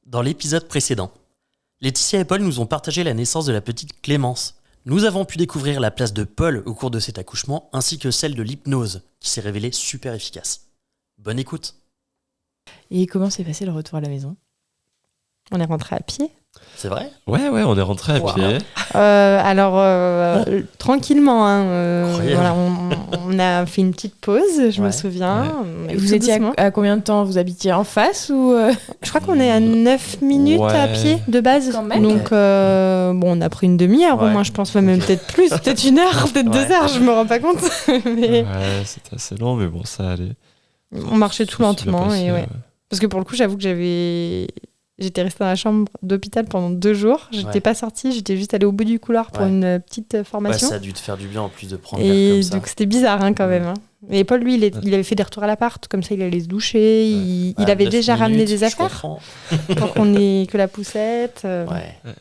Dans l'épisode précédent, Laetitia et Paul nous ont partagé la naissance de la petite Clémence. Nous avons pu découvrir la place de Paul au cours de cet accouchement, ainsi que celle de l'hypnose, qui s'est révélée super efficace. Bonne écoute. Et comment s'est passé le retour à la maison ? On est rentré à pied. C'est vrai ? Ouais, on est rentré à pied. Tranquillement. Incroyable. On a fait une petite pause, je me souviens. Et vous étiez à combien de temps ? Vous habitiez en face ou Je crois qu'on est à 9 minutes à pied de base. Quand même. Donc, on a pris une demi-heure au moins, je pense, même peut-être plus, peut-être une heure, peut-être 2 heures, je me rends pas compte. Mais Ouais, c'était assez long, mais bon, ça allait. on marchait tout Ça s'est bien lentement. passé, Et ouais. Parce que pour le coup, j'avoue que j'étais restée dans la chambre d'hôpital pendant 2 jours. J'étais pas sortie, j'étais juste allée au bout du couloir pour une petite formation. Ça a dû te faire du bien en plus de prendre l'air Et comme ça. donc c'était bizarre quand même. Et Paul, lui, il avait fait des retours à l'appart, comme ça il allait se doucher. Il avait 9 déjà ramené minutes, des je affaires comprends. pour qu'on ait que la poussette. Ouais.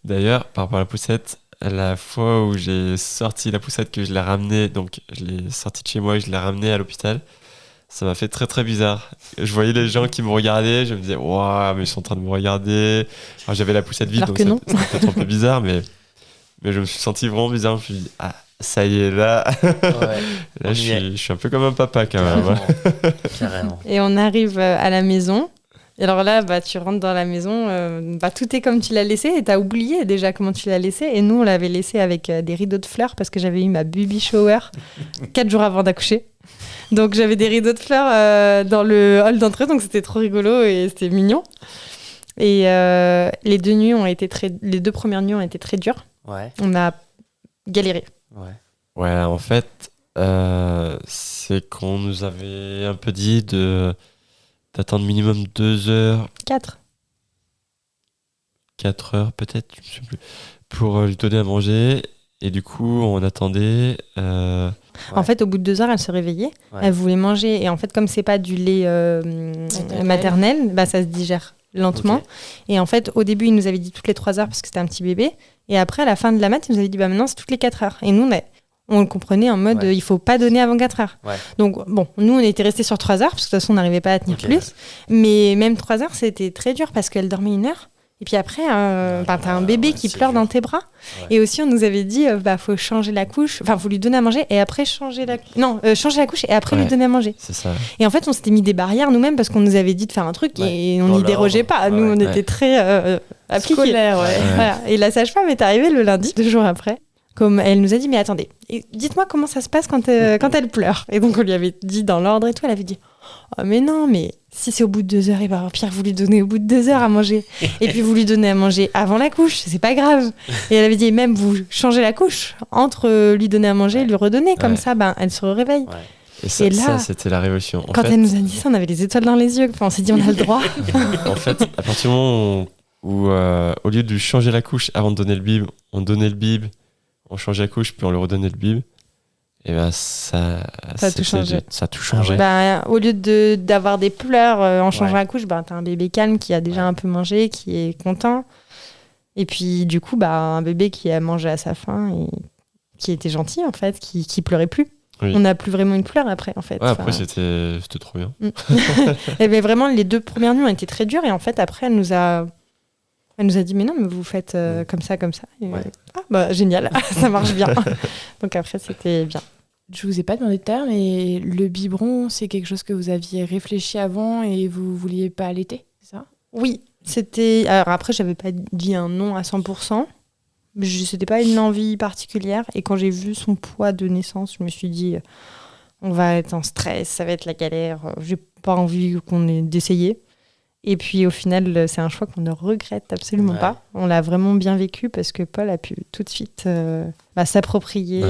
D'ailleurs, par rapport à la poussette, la fois où j'ai sorti la poussette, que je l'ai ramenée, donc je l'ai sortie de chez moi et je l'ai ramenée à l'hôpital, ça m'a fait très très bizarre. Je voyais les gens qui me regardaient, je me disais, waouh, mais ils sont en train de me regarder. Alors, j'avais la poussette vide, Alors donc que non. c'était peut-être un peu bizarre, mais je me suis senti vraiment bizarre. Je me suis dit, ah, ça y est, là, On y je suis un peu comme un papa quand même. hein. Carrément. Et on arrive à la maison. Et alors là, tu rentres dans la maison, tout est comme tu l'as laissé et t'as oublié déjà comment tu l'as laissé. Et nous, on l'avait laissé avec des rideaux de fleurs parce que j'avais eu ma baby shower 4 jours avant d'accoucher. Donc j'avais des rideaux de fleurs dans le hall d'entrée, donc c'était trop rigolo et c'était mignon. Et les 2 premières nuits ont été très dures. Ouais. On a galéré. Ouais. Ouais, en fait, c'est qu'on nous avait un peu dit d'attendre minimum 2 heures, 4. 4 heures peut-être, je sais plus, pour lui donner à manger. Et du coup, on attendait. En fait, au bout de 2 heures, elle se réveillait. Ouais. Elle voulait manger. Et en fait, comme c'est pas du lait maternel, ça se digère lentement. Ok. Et en fait, au début, il nous avait dit toutes les 3 heures parce que c'était un petit bébé. Et après, à la fin de la mat, il nous avait dit maintenant, c'est toutes les 4 heures. Et nous, on le comprenait en mode il faut pas donner avant 4 heures. Ouais. Donc, nous, on était restés sur 3 heures parce que de toute façon, on n'arrivait pas à tenir plus. Mais même 3 heures, c'était très dur parce qu'elle dormait 1 heure. Et puis après, t'as un bébé qui pleure dans tes bras. Ouais. Et aussi, on nous avait dit, faut changer la couche. Enfin, faut lui donner à manger et après changer la couche. Non, changer la couche et après lui donner à manger. C'est ça. Et en fait, on s'était mis des barrières nous-mêmes parce qu'on nous avait dit de faire un truc et on Dans n'y dérogeait l'ordre. pas. Nous, on était très appliqués. scolaire, ouais. Voilà. Et la sage-femme est arrivée le lundi, 2 jours après. Comme elle nous a dit, mais attendez, dites-moi comment ça se passe quand elle pleure. Et donc, on lui avait dit dans l'ordre et tout. Elle avait dit, oh, mais non, mais si c'est au bout de 2 heures, et Pierre, vous lui donnez au bout de 2 heures à manger. Et puis, vous lui donnez à manger avant la couche, c'est pas grave. Et elle avait dit, même vous changez la couche entre lui donner à manger et lui redonner. Comme ça, elle se réveille. Ouais. Et ça, Et là, ça, c'était la révolution. Quand elle nous a dit ça, on avait les étoiles dans les yeux. Enfin, on s'est dit, on a le droit. En fait, à partir du moment où au lieu de changer la couche avant de donner le bib, on donnait le bib, on changeait la couche, puis on lui redonnait le bib, et ça a tout changé. Ça a tout changé. Au lieu d'avoir des pleurs en changeant la couche, t'as un bébé calme qui a déjà un peu mangé, qui est content. Et puis, du coup, un bébé qui a mangé à sa faim et qui était gentil, en fait, qui pleurait plus. Oui. On n'a plus vraiment une pleure après, en fait. Ouais, après, c'était trop bien. Et bien, vraiment, les 2 premières nuits ont été très dures. Et en fait, après, elle nous a dit, mais non, mais vous faites comme ça. Et génial, ça marche bien. Donc après, c'était bien. Je vous ai pas demandé tout à l'heure, mais le biberon, c'est quelque chose que vous aviez réfléchi avant et vous vouliez pas allaiter, c'est ça ? Oui, c'était... Alors après, j'avais pas dit un non à 100%. C'était pas une envie particulière. Et quand j'ai vu son poids de naissance, je me suis dit, on va être en stress, ça va être la galère. J'ai pas envie d'essayer. Et puis au final, c'est un choix qu'on ne regrette absolument pas. On l'a vraiment bien vécu parce que Paul a pu tout de suite s'approprier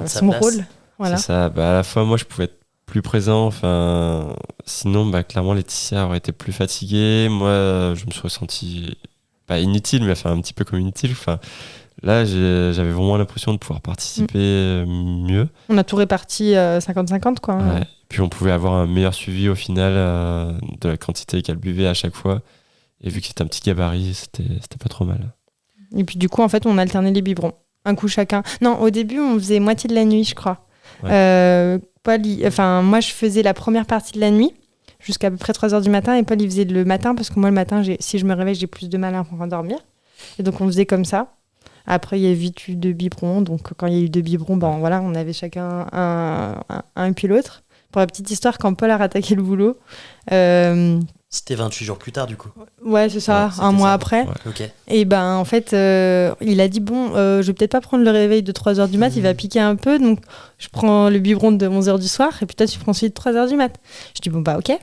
son rôle. Voilà. C'est ça. À la fois, moi, je pouvais être plus présent. Enfin, sinon, clairement, Laetitia aurait été plus fatiguée. Moi, je me suis ressenti pas inutile, mais un petit peu comme inutile. Enfin, là, j'avais vraiment l'impression de pouvoir participer mieux. On a tout réparti 50-50, quoi. Ouais. Puis on pouvait avoir un meilleur suivi au final de la quantité qu'elle buvait à chaque fois. Et vu que c'était un petit gabarit, c'était pas trop mal. Et puis du coup, en fait, on alternait les biberons. Un coup chacun. Non, au début, on faisait moitié de la nuit, je crois. Ouais. Moi, je faisais la première partie de la nuit. jusqu'à peu près 3h du matin. Et Paul, il faisait le matin parce que moi, le matin, si je me réveille, j'ai plus de mal à m'endormir. Et donc, on faisait comme ça. Après, il y a 8 eu de biberons. Donc, quand il y a eu 2 biberons, voilà, on avait chacun un puis l'autre. Pour la petite histoire, quand Paul a rattaqué le boulot... C'était 28 jours plus tard, du coup. Ouais, c'est ça, Ouais, un mois ça. après. Ouais. Ok. Et en fait, il a dit je vais peut-être pas prendre le réveil de 3h du mat, il va piquer un peu, donc je prends le biberon de 11h du soir, et puis toi, tu prends celui de 3h du mat. Je dis ok.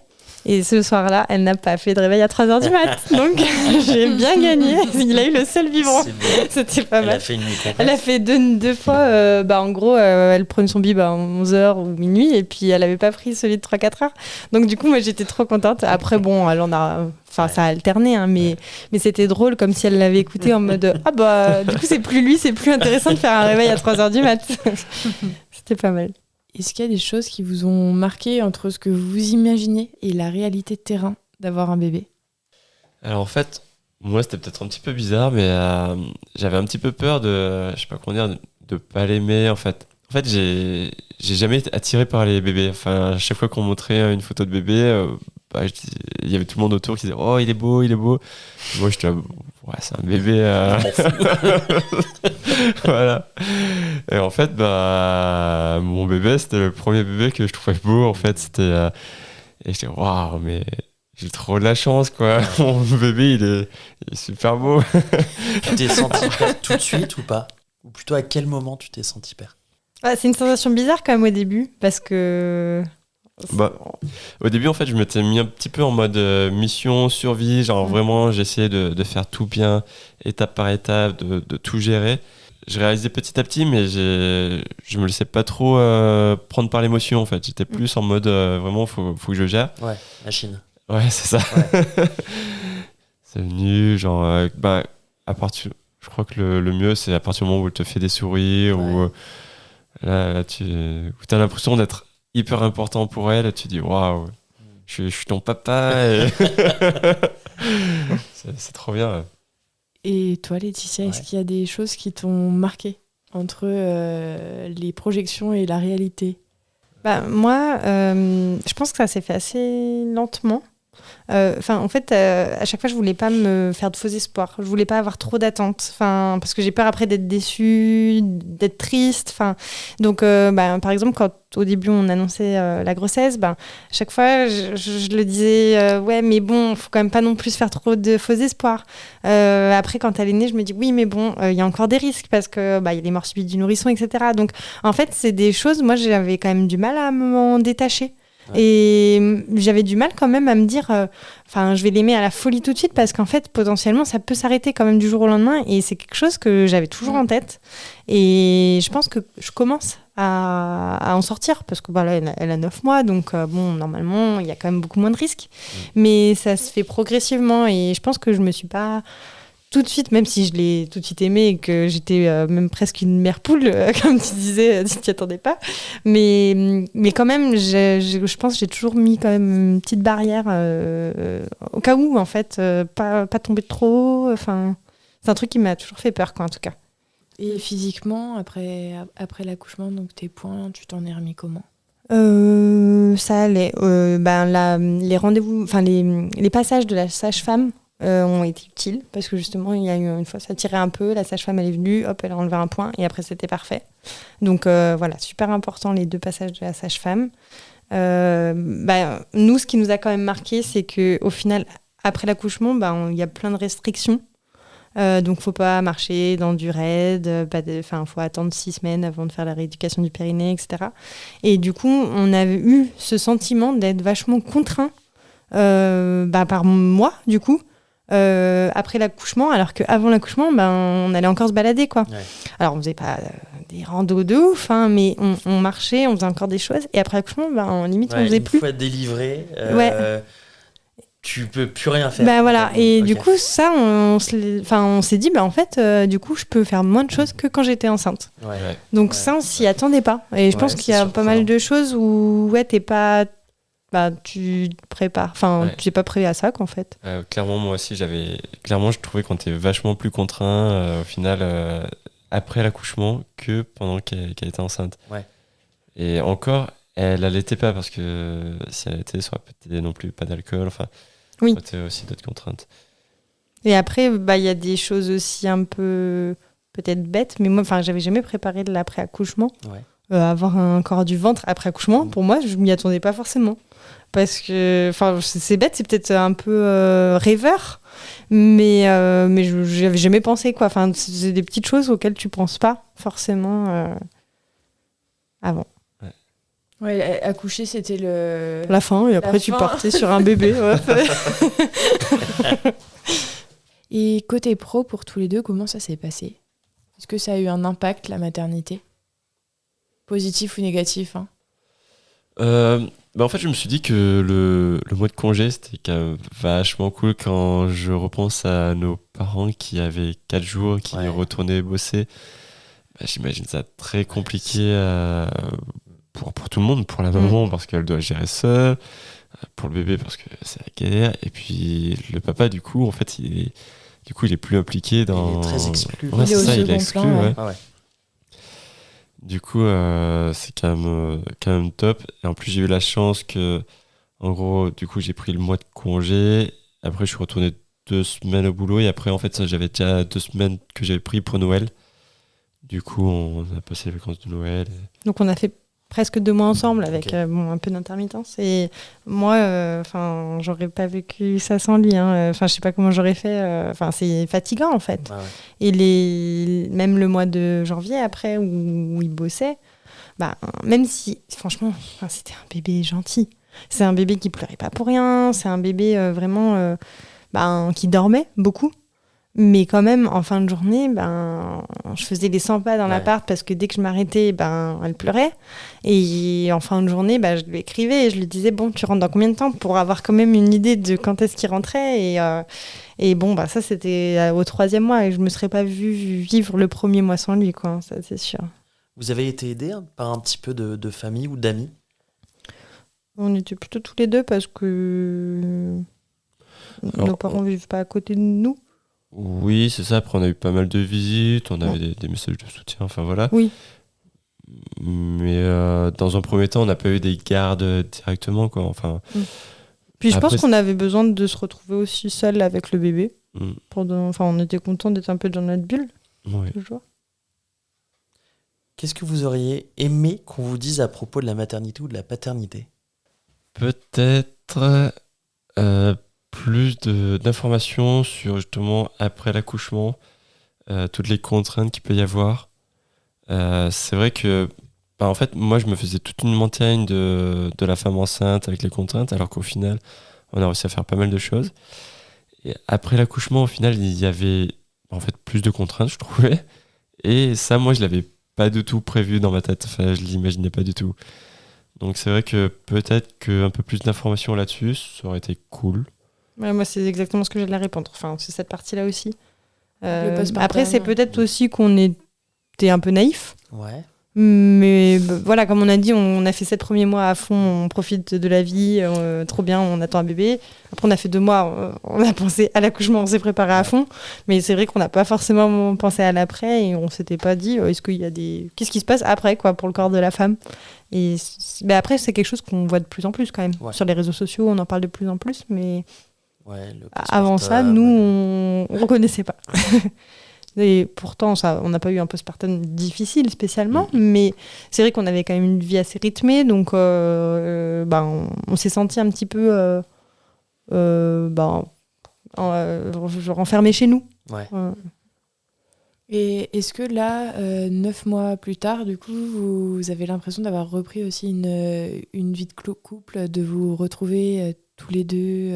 Et ce soir-là, elle n'a pas fait de réveil à 3h du mat. Donc, j'ai bien gagné. Il a eu le seul biberon. C'était pas mal. Elle a fait une nuit complète. Elle a fait deux fois. En gros, elle prenait son bib à 11h ou minuit et puis elle avait pas pris celui de 3-4 heures. Donc, du coup, moi, j'étais trop contente. Après, elle en a... Enfin, ça a alterné, hein, mais c'était drôle, comme si elle l'avait écouté en mode du coup, c'est plus lui, c'est plus intéressant de faire un réveil à 3h du mat. C'était pas mal. Est-ce qu'il y a des choses qui vous ont marqué entre ce que vous imaginez et la réalité de terrain d'avoir un bébé ? Alors en fait, moi c'était peut-être un petit peu bizarre, mais j'avais un petit peu peur je sais pas comment dire, de pas l'aimer en fait. En fait, j'ai jamais été attiré par les bébés. Enfin, à chaque fois qu'on montrait une photo de bébé, il y avait tout le monde autour qui disait « Oh, il est beau, il est beau ». Moi, j'étais là, ouais, c'est un bébé. Voilà. Et en fait, mon bébé, c'était le premier bébé que je trouvais beau. En fait, c'était... et j'étais « Waouh, mais j'ai trop de la chance, quoi. Mon bébé, il est super beau. » Tu t'es senti père tout de suite ou pas ? Ou plutôt à quel moment tu t'es senti père ? C'est une sensation bizarre quand même au début, parce que... Au début, en fait, je m'étais mis un petit peu en mode mission, survie. Genre, vraiment, j'essayais de faire tout bien, étape par étape, de tout gérer. Je réalisais petit à petit, mais je me laissais pas trop prendre par l'émotion, en fait. J'étais plus en mode, vraiment, faut que je gère. Ouais, machine. Ouais, c'est ça. Ouais. C'est venu, genre, je crois que le mieux, c'est à partir du moment où elle te fait des sourires, ou là, où t'as l'impression d'être hyper important pour elle, tu dis waouh, je suis ton papa. Et... c'est trop bien. Et toi, Laetitia, est-ce qu'il y a des choses qui t'ont marqué entre les projections et la réalité ? Moi, je pense que ça s'est fait assez lentement. En fait, à chaque fois, je voulais pas me faire de faux espoirs. Je voulais pas avoir trop d'attentes. Parce que j'ai peur après d'être déçue, d'être triste. Donc, par exemple, quand au début on annonçait la grossesse, à chaque fois, je le disais, ouais, mais bon, faut quand même pas non plus faire trop de faux espoirs. Après, quand elle est née, je me dis, oui, mais bon, il y a encore des risques parce que il y a les morts subites du nourrisson, etc. Donc, en fait, c'est des choses. Moi, j'avais quand même du mal à m'en détacher. Ouais. Et j'avais du mal quand même à me dire je vais l'aimer à la folie tout de suite parce qu'en fait potentiellement ça peut s'arrêter quand même du jour au lendemain et c'est quelque chose que j'avais toujours en tête et je pense que je commence à en sortir parce que là, elle a 9 mois donc normalement il y a quand même beaucoup moins de risques mais ça se fait progressivement et je pense que je me suis pas tout de suite, même si je l'ai tout de suite aimé et que j'étais même presque une mère poule, comme tu disais, tu t'y attendais pas. Mais quand même, je pense que j'ai toujours mis quand même une petite barrière au cas où, en fait, pas tomber de trop. C'est un truc qui m'a toujours fait peur, quoi, en tout cas. Et physiquement, après l'accouchement, donc tes points, tu t'en es remis comment ? Ça allait. Les rendez-vous, les passages de la sage-femme, ont été utiles parce que justement il y a eu une fois ça tirait un peu, la sage-femme elle est venue, hop elle a enlevé un point et après c'était parfait donc super important les 2 passages de la sage-femme. Nous ce qui nous a quand même marqué c'est qu'au final après l'accouchement il y a plein de restrictions donc faut pas marcher dans du raid, faut attendre 6 semaines avant de faire la rééducation du périnée, etc. Et du coup on avait eu ce sentiment d'être vachement contraint par moi du coup après l'accouchement, alors qu'avant l'accouchement, on allait encore se balader, quoi. Ouais. Alors, on faisait pas des randos de ouf, mais on marchait, on faisait encore des choses. Et après l'accouchement, limite, on faisait plus. Une fois délivré, tu peux plus rien faire. Voilà. Et du coup, ça, on s'est dit, en fait, du coup, je peux faire moins de choses que quand j'étais enceinte. Ouais. Donc ça, on s'y attendait pas. Et je pense qu'il y a pas mal de choses où, t'es pas... tu te prépares, tu n'es pas prêt à ça qu'en fait. Clairement, moi aussi, je trouvais qu'on était vachement plus contraint au final après l'accouchement que pendant qu'elle était enceinte. Ouais. Et encore, Elle allaitait pas parce que si elle allaitait, ça aurait peut-être non plus pas d'alcool. Enfin, Oui. ça aurait été aussi d'autres contraintes. Et après, il y a des choses aussi un peu peut-être bêtes, mais moi, j'avais jamais préparé de l'après-accouchement. Ouais. Avoir un corps du ventre après accouchement, pour moi, je m'y attendais pas forcément. Parce que, c'est bête, c'est peut-être un peu rêveur, mais je n'avais jamais pensé, quoi. Enfin, c'est des petites choses auxquelles tu penses pas forcément avant. Ouais, accoucher, c'était La fin, et après tu fin. partais sur un bébé. Ouais. Et côté pro, pour tous les deux, comment ça s'est passé? Est-ce que ça a eu un impact, la maternité? Positif ou négatif, hein? En fait, je me suis dit que le mois de congé, c'était quand même vachement cool quand je repense à nos parents qui avaient 4 jours, qui retournaient bosser. J'imagine ça très compliqué pour tout le monde, pour la maman parce qu'elle doit gérer seule, pour le bébé parce que c'est la galère, et puis le papa, du coup, en fait, il est plus impliqué dans... Il est très exclu. Ouais, Il est c'est au ça, il est second exclu, plan, ouais. Ah ouais. Du coup, c'est quand même top. Et en plus, j'ai eu la chance que, en gros, du coup, j'ai pris le mois de congé. Après, je suis retourné 2 semaines au boulot. Et après, en fait, j'avais déjà 2 semaines que j'avais pris pour Noël. Du coup, on a passé les vacances de Noël. Donc, on a fait presque 2 mois ensemble avec Ok. un peu d'intermittence. Et moi, j'aurais pas vécu ça sans lui. Je sais pas comment j'aurais fait. C'est fatigant, en fait. Ah ouais. Et même le mois de janvier, après, où il bossait, même si, franchement, c'était un bébé gentil. C'est un bébé qui pleurait pas pour rien. C'est un bébé vraiment qui dormait beaucoup. Mais quand même, en fin de journée, je faisais les 100 pas dans l'appart parce que dès que je m'arrêtais, elle pleurait. Et en fin de journée, je lui écrivais et je lui disais, bon, tu rentres dans combien de temps, pour avoir quand même une idée de quand est-ce qu'il rentrait. Et ça, c'était au 3e mois et je me serais pas vue vivre le 1er mois sans lui, quoi. Ça, c'est sûr. Vous avez été aidé par un petit peu de famille ou d'amis? On était plutôt tous les deux parce que nos parents vivent pas à côté de nous. Oui, c'est ça. Après, on a eu pas mal de visites, on avait des messages de soutien, enfin voilà. Oui. Mais dans un premier temps, on n'a pas eu des gardes directement, quoi. Enfin, Puis je après, pense qu'on avait besoin de se retrouver aussi seul avec le bébé. Mm. On était content d'être un peu dans notre bulle, Ouais. toujours. Qu'est-ce que vous auriez aimé qu'on vous dise à propos de la maternité ou de la paternité? Peut-être plus d'informations sur justement après l'accouchement, toutes les contraintes qu'il peut y avoir. C'est vrai que, en fait, moi je me faisais toute une montagne de la femme enceinte avec les contraintes, alors qu'au final, on a réussi à faire pas mal de choses. Et après l'accouchement, au final, il y avait en fait plus de contraintes, je trouvais. Et ça, moi, je l'avais pas du tout prévu dans ma tête. Enfin, je l'imaginais pas du tout. Donc c'est vrai que peut-être qu'un peu plus d'informations là-dessus, ça aurait été cool. Ouais, moi, c'est exactement ce que j'allais répondre. C'est cette partie-là aussi. Le postpartum. Après, c'est peut-être aussi qu'on était un peu naïf. Ouais. Mais voilà, comme on a dit, on a fait 7 premiers mois à fond, on profite de la vie, trop bien, on attend un bébé. Après, on a fait 2 mois, on a pensé à l'accouchement, on s'est préparé à fond. Mais c'est vrai qu'on n'a pas forcément pensé à l'après et on s'était pas dit, qu'est-ce qui se passe après, quoi, pour le corps de la femme. Et après, c'est quelque chose qu'on voit de plus en plus quand même. Ouais. Sur les réseaux sociaux, on en parle de plus en plus, mais Ouais, le avant ça, postpartum, nous, on connaissait pas. Et pourtant, on n'a pas eu un postpartum difficile spécialement, mais c'est vrai qu'on avait quand même une vie assez rythmée, donc on s'est senti un petit peu genre enfermé chez nous. Ouais. Et est-ce que là, 9 mois plus tard, du coup, vous avez l'impression d'avoir repris aussi une vie de couple, de vous retrouver tous les deux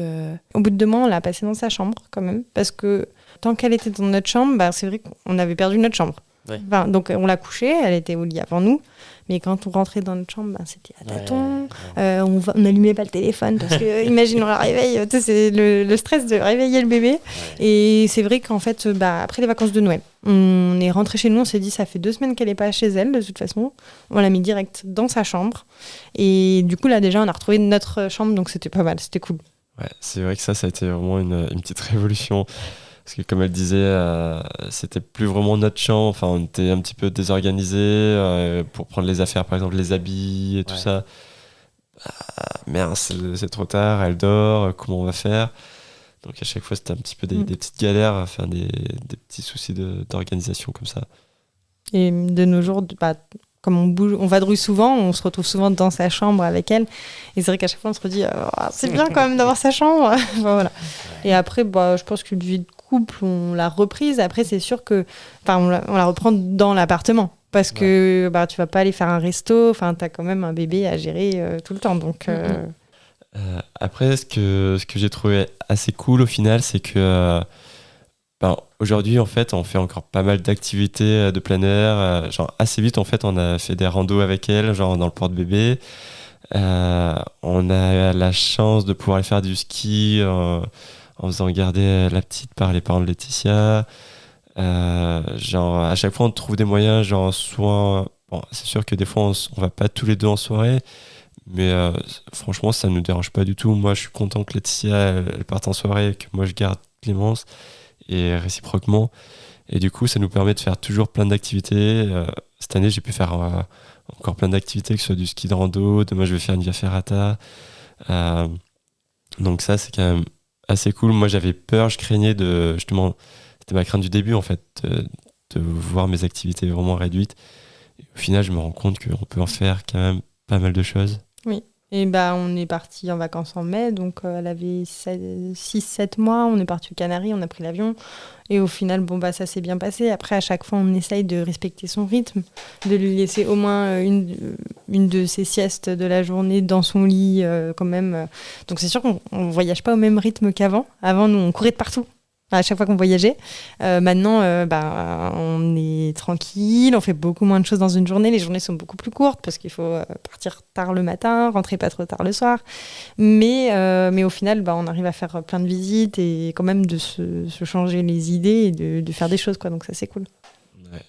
Au bout de 2 mois, on l'a passée dans sa chambre quand même, parce que tant qu'elle était dans notre chambre, c'est vrai qu'on avait perdu notre chambre. Ouais. Donc on l'a couchée, elle était au lit avant nous, mais quand on rentrait dans notre chambre, c'était à tâtons. On n'allumait pas le téléphone parce que, imagine, on la réveille, c'est le stress de réveiller le bébé. Ouais. Et c'est vrai qu'en fait, après les vacances de Noël, on est rentré chez nous, on s'est dit, ça fait 2 semaines qu'elle n'est pas chez elle, de toute façon. On l'a mis direct dans sa chambre. Et du coup, là, déjà, on a retrouvé notre chambre, donc c'était pas mal, c'était cool. Ouais, c'est vrai que ça a été vraiment une petite révolution. Parce que comme elle disait, c'était plus vraiment notre champ. Enfin, on était un petit peu désorganisés pour prendre les affaires, par exemple les habits et tout ça. merde, c'est trop tard, elle dort, comment on va faire? Donc à chaque fois, c'était un petit peu des petites galères, enfin des petits soucis d'organisation comme ça. Et de nos jours, comme on vadrouille souvent, on se retrouve souvent dans sa chambre avec elle. Et c'est vrai qu'à chaque fois, on se redit, c'est bien quand même d'avoir sa chambre. Voilà. Et après, je pense qu'une vie de couple, on l'a reprise. Après, c'est sûr que, on la reprend dans l'appartement. Parce que tu vas pas aller faire un resto. Enfin, t'as quand même un bébé à gérer tout le temps. Donc, après, ce que j'ai trouvé assez cool au final, c'est que aujourd'hui, en fait, on fait encore pas mal d'activités de plein air. Genre, assez vite, en fait, on a fait des randos avec elle, genre dans le porte-bébé. On a la chance de pouvoir aller faire du ski en faisant garder la petite par les parents de Laetitia. Genre, à chaque fois, on trouve des moyens, genre, soit... Bon, c'est sûr que des fois, on va pas tous les deux en soirée, mais franchement, ça nous dérange pas du tout. Moi, je suis content que Laetitia, elle parte en soirée et que moi, je garde Clémence, et réciproquement. Et du coup, ça nous permet de faire toujours plein d'activités. Cette année, j'ai pu faire encore plein d'activités, que ce soit du ski de rando. Demain, je vais faire une via ferrata. Donc ça, c'est quand même assez cool. Moi, j'avais peur, je craignais de... Justement, c'était ma crainte du début, en fait, de voir mes activités vraiment réduites. Et au final, je me rends compte qu'on peut en faire quand même pas mal de choses. Oui. Et on est parti en vacances en mai, donc elle avait 6-7 mois, on est parti aux Canaries, on a pris l'avion, et au final, ça s'est bien passé. Après, à chaque fois, on essaye de respecter son rythme, de lui laisser au moins une de ses siestes de la journée dans son lit, quand même. Donc c'est sûr qu'on ne voyage pas au même rythme qu'avant. Avant, nous, on courait de partout. À chaque fois qu'on voyageait. Maintenant, on est tranquille, on fait beaucoup moins de choses dans une journée. Les journées sont beaucoup plus courtes parce qu'il faut partir tard le matin, rentrer pas trop tard le soir. Mais au final, on arrive à faire plein de visites et quand même de se changer les idées et de faire des choses, quoi. Donc ça, c'est cool. Ouais.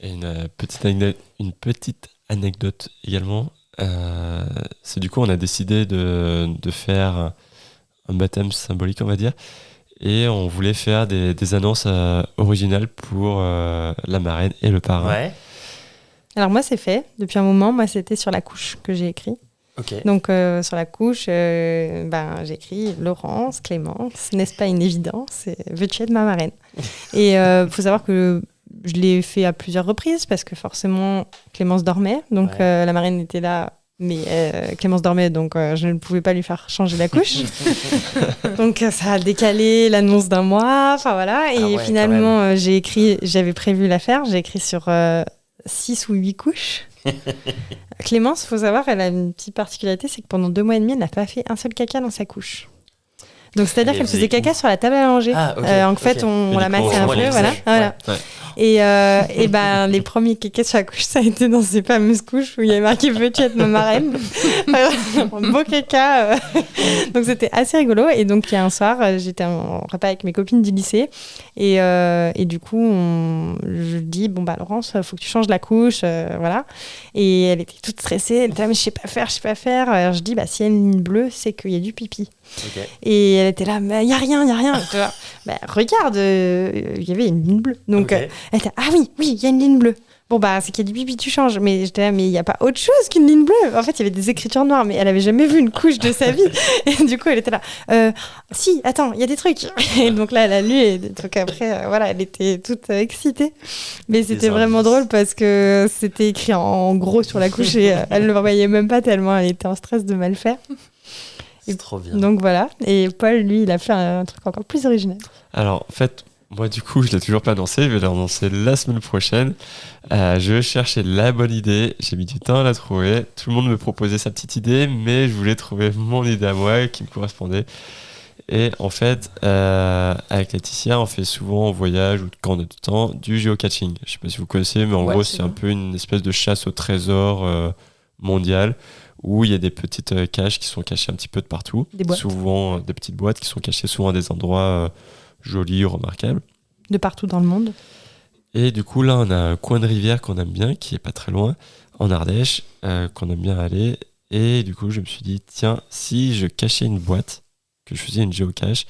Et une petite anecdote également. C'est du coup, on a décidé de faire un baptême symbolique, on va dire. Et on voulait faire des annonces originales pour la marraine et le parrain. Ouais. Alors moi, c'est fait. Depuis un moment, moi, c'était sur la couche que j'ai écrit. Ok. Donc sur la couche, j'ai écrit Laurence, Clémence, n'est-ce pas une évidence? Veux-tu être ma marraine? Et faut savoir que je l'ai fait à plusieurs reprises parce que forcément, Clémence dormait. Donc la marraine était là. Mais Clémence dormait, donc je ne pouvais pas lui faire changer la couche. Donc ça a décalé l'annonce d'un mois. Enfin voilà. Et finalement, j'avais prévu la faire. J'ai écrit sur 6 ou 8 couches. Clémence, il faut savoir, elle a une petite particularité, c'est que pendant 2 mois et demi, elle n'a pas fait un seul caca dans sa couche. Donc c'est-à-dire qu'elle faisait caca sur la table à manger. En fait, on la massait un peu. Voilà. Ouais. Et les premiers kékés sur la couche, ça a été dans ces fameuses couches où il y avait marqué veux-tu être ma marraine. Un beau caca. Donc c'était assez rigolo. Et donc il y a un soir, j'étais en repas avec mes copines du lycée. Et du coup, je dis Laurence, il faut que tu changes la couche. Voilà. Et elle était toute stressée. Elle était là, mais je sais pas faire. Alors je dis s'il y a une ligne bleue, c'est qu'il y a du pipi. Okay. Et elle était là, mais il n'y a rien. Regarde, il y avait une ligne bleue. Donc, elle était ah oui, il y a une ligne bleue. C'est qu'il y a du pipi, tu changes. Mais j'étais là, mais il n'y a pas autre chose qu'une ligne bleue. En fait, il y avait des écritures noires, mais elle n'avait jamais vu une couche de sa vie. Et du coup, elle était là, si, attends, il y a des trucs. Et donc là, elle a lu, et donc après, elle était toute excitée. Mais c'était vraiment drôle parce que c'était écrit en gros sur la couche et elle ne le voyait même pas tellement elle était en stress de mal faire. C'est trop bien. Donc voilà, et Paul, lui, il a fait un truc encore plus original. Alors, en fait, moi, du coup, je ne l'ai toujours pas annoncé, je vais l'annoncer la semaine prochaine. Je cherchais la bonne idée, j'ai mis du temps à la trouver. Tout le monde me proposait sa petite idée, mais je voulais trouver mon idée à moi qui me correspondait. Et en fait, avec Laetitia, on fait souvent en voyage ou quand on a du temps, du géocaching. Je ne sais pas si vous connaissez, mais en gros, c'est un peu une espèce de chasse au trésor mondial, où il y a des petites caches qui sont cachées un petit peu de partout. Souvent des petites boîtes qui sont cachées souvent à des endroits jolis, remarquables. De partout dans le monde. Et du coup, là, on a un coin de rivière qu'on aime bien, qui est pas très loin, en Ardèche, qu'on aime bien aller. Et du coup, je me suis dit, tiens, si je cachais une boîte, que je faisais une géocache,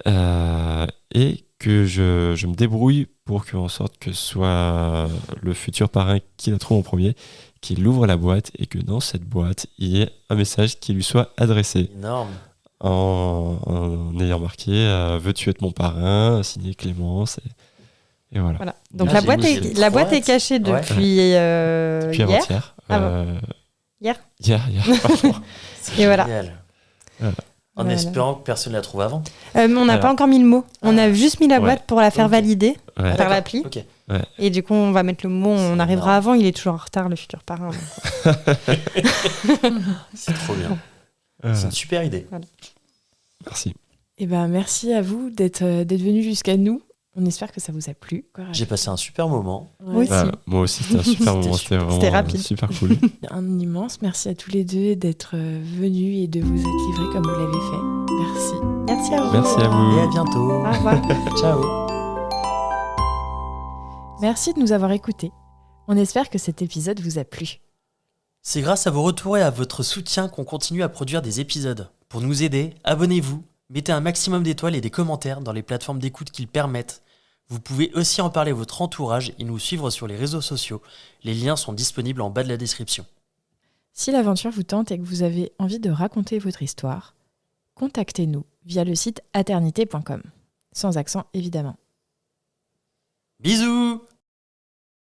et que je me débrouille pour que, en sorte que ce soit le futur parrain qui la trouve en premier, qu'il ouvre la boîte et que dans cette boîte, il y ait un message qui lui soit adressé Énorme. en ayant marqué veux-tu être mon parrain, signé Clémence. Et voilà. Voilà. Donc Ah, la j'ai boîte mis- est, j'ai la boîte est trop cachée hâte. Ouais. depuis Depuis hier. avant-hier. Hier Hier, pardon. Et voilà. Génial. Voilà. En Voilà. espérant que personne ne la trouve avant. Mais on n'a Alors. pas encore mis le mot. On a juste mis la Ouais. boîte pour la faire Ok. valider Ouais. par D'accord. l'appli. Ok. Et du coup, on va mettre le mot. C'est On arrivera énorme. avant. Il est toujours en retard, le futur parrain. C'est trop bien. Euh, C'est une super idée. merci. Et ben, merci à vous d'être venus jusqu'à nous. On espère que ça vous a plu. J'ai passé un super moment. Moi aussi. Moi aussi, c'était un super C'était moment. super. C'était vraiment C'était rapide. super cool. Un immense merci à tous les deux d'être venus et de vous être livrés comme vous l'avez fait. Merci. Merci à vous. Merci à vous. Et à bientôt. Au revoir. Ciao. Merci de nous avoir écoutés. On espère que cet épisode vous a plu. C'est grâce à vos retours et à votre soutien qu'on continue à produire des épisodes. Pour nous aider, abonnez-vous, mettez un maximum d'étoiles et des commentaires dans les plateformes d'écoute qui le permettent. Vous pouvez aussi en parler à votre entourage et nous suivre sur les réseaux sociaux. Les liens sont disponibles en bas de la description. Si l'aventure vous tente et que vous avez envie de raconter votre histoire, contactez-nous via le site aternité.com. Sans accent, évidemment. Bisous!